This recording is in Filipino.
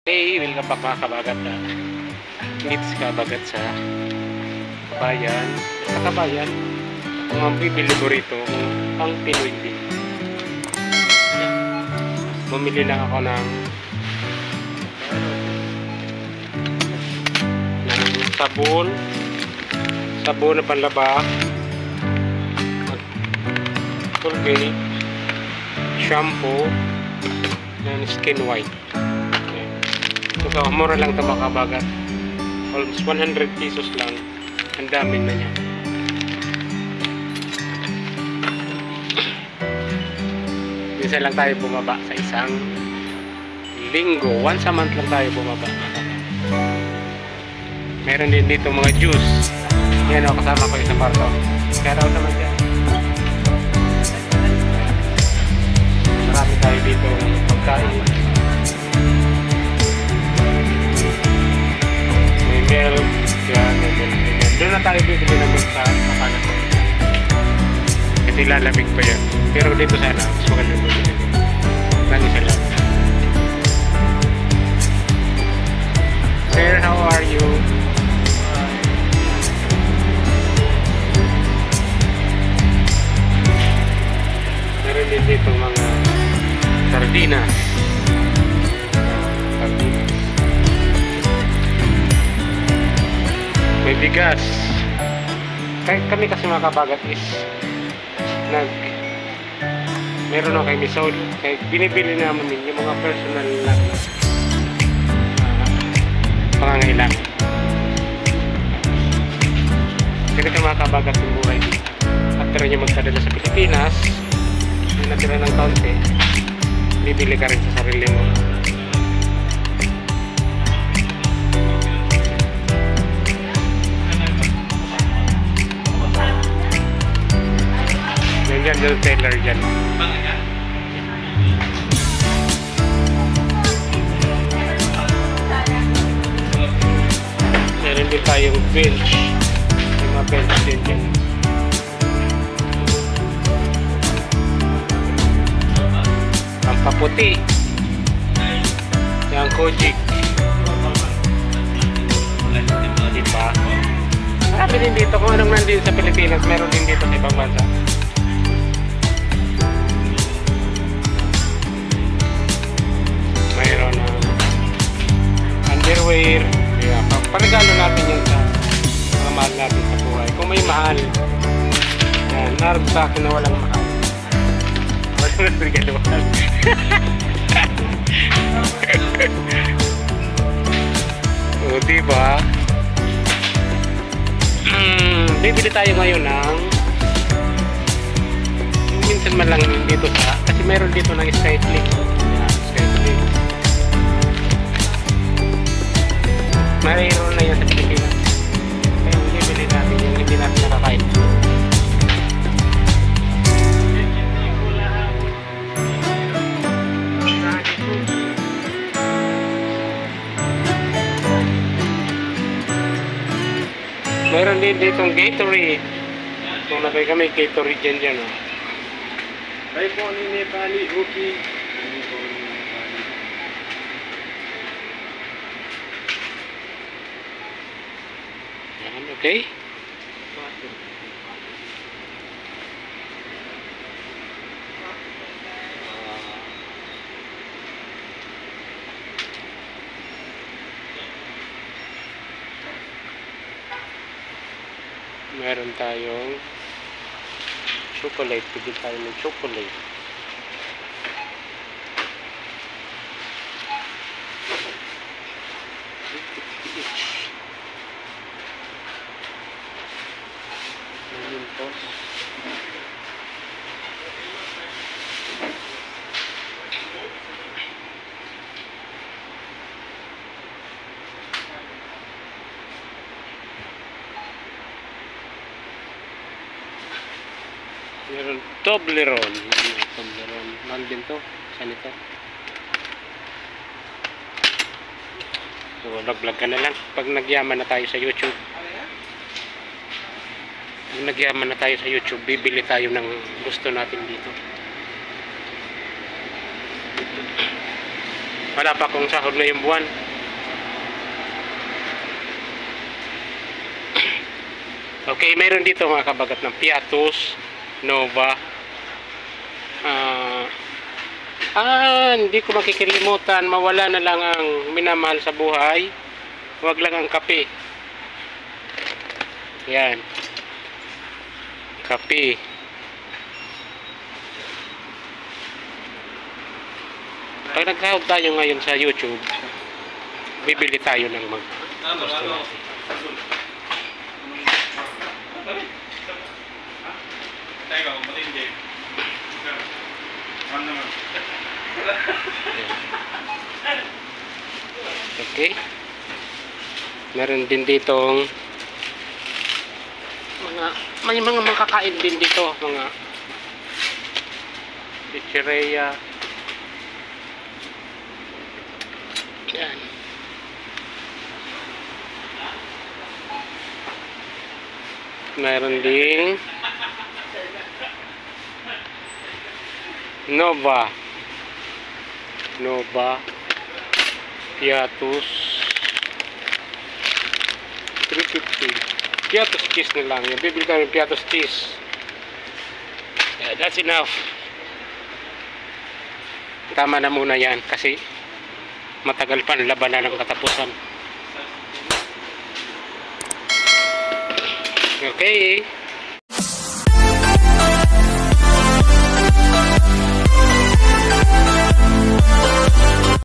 Hey, welcome back mga kabagat. Meets kabagat sa kabayan. Sa kabayan, kung ang bibili ko rito, pang Pinoy din. Bumili lang ako ng sabon na panlaba, Colgate, shampoo, and skin white. So, mura lang ito mga kabagat. Almost 100 pesos lang. Ang dami na niya. Minsan lang tayo bumaba sa isang linggo. Once a month lang tayo bumaba. Meron din dito mga juice. Yan o, kasama ko yung sa kwarto. Kaya raw naman dyan. Marami tayo dito pagkain. Milk, yan, doon na tayo bibili ng milk sa kanan ko kasi lalamig pa yan, pero dito sana mas magandang bibili lang isa lang. Sir, how are you? Meron din dito mga sardinas. May bigas. Kami kasi mga kabagat is meron na kay Misol. Kaya binibili namin yung mga personal na pangangailangan. Kasi mga kabagat yung buhay dito. After nyo magkadala sa Pilipinas, yung natira ng kaunti, bibili ka rin sa sarili mo. Yung seller dyan. Meron din tayong bench. Yung mga bench din dyan. Ang paputi. Yung Kojic. Diba? Marami din dito. Kung anong nandito sa Pilipinas, meron din dito sa ibang bansa. Underwear, yeah. Panregalo natin yan sa mga mahal natin sa buhay. Kung may mahal, yan, narap sa akin na walang mahal. Walang regalo mahal. O, diba? Bibili tayo ngayon ng minsan man lang dito sa, kasi meron dito ng Skyflix. Yan, Skyflix. Mayroon na yan sa Pilipinas. Kaya bibili natin yung hindi natin nakakain. Mayroon din ditong Gatorade. Kung nabay kami Gatorade dyan o. Ay po ni Nepali, okay. Okay? Meron tayong chocolate. Pili tayo ng chocolate. Meron Toblerone. Toblerone. Mahal din to. Saan ito? So, vlog ka na lang. Pag nagyaman na tayo sa YouTube. Pag nagyaman na tayo sa YouTube, bibili tayo ng gusto natin dito. Wala pa akong sahod na yung buwan. Okay, mayroon dito mga kabagat ng Piatos, Nova. Hindi ko makikilimutan, mawala na lang ang minamahal sa buhay. Huwag lang ang kape. Yan. Kape. Pag nag-sahod tayo ngayon sa YouTube, bibili tayo ng gusto natin. Okay. Meron din ditong may mga makakain din dito, mga pizzeria. Yan. Meron ding Nova, Piatos, 350. Piatos cheese na lang. Yung bibili kami Piatos cheese. Yeah, that's enough. Tama na muna yan kasi matagal pa ang labanan ng katapusan. Okay.